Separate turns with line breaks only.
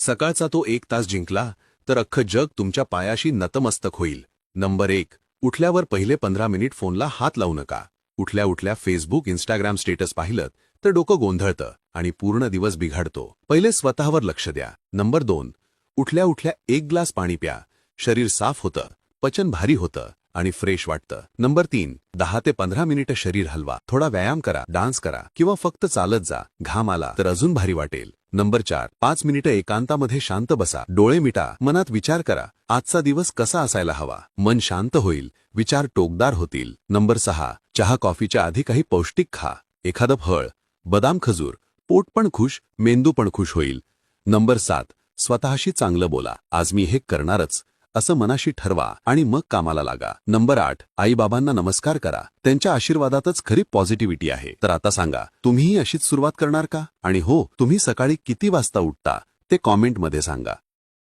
सकाळचा तो 1 तास जिंकला तर अख्खं जग तुमच्या पायाशी नतमस्तक होईल. नंबर 1. उठल्यावर पहिले 15 मिनिट फोनला हात लावू नका. उठल्या उठल्या फेसबुक इंस्टाग्राम स्टेटस पाहिलं तर डोकं गोंधळतं आणि पूर्ण दिवस बिघडतो. पहिले स्वतःवर लक्ष द्या. नंबर 2. उठल्या उठल्या 1 ग्लास पाणी प्या. शरीर साफ होतं, पचन भारी होतं आणि फ्रेश वाटतं. नंबर 3. 10 ते 15 मिनिटं शरीर हलवा. थोडा व्यायाम करा, डान्स करा किंवा फक्त चालत जा. घाम आला तर अजून भारी वाटेल. नंबर 4. 5 मिनिटं एकांतामध्ये शांत बसा. डोळे मिटा, मनात विचार करा, आजचा दिवस कसा असायला हवा. मन शांत होईल, विचार टोकदार होतील. नंबर 6. चहा कॉफीच्या आधी काही पौष्टिक खा. एखादं फळ, बदाम, खजूर. पोट पण खुश, मेंदू पण खुश होईल. नंबर 7. स्वतःशी चांगलं बोला. आज मी हे करणारच असं मनाशी ठरवा आणि मग कामाला लागा. नंबर 8. आई-बाबांना नमस्कार करा. त्यांच्या आशीर्वादातच खरी पॉझिटिव्हिटी आहे. तर आता सांगा, तुम्हीही अशीच सुरुवात करणार का? आणि हो, तुम्ही सकाळी किती वाजता उठता ते कॉमेंटमध्ये सांगा.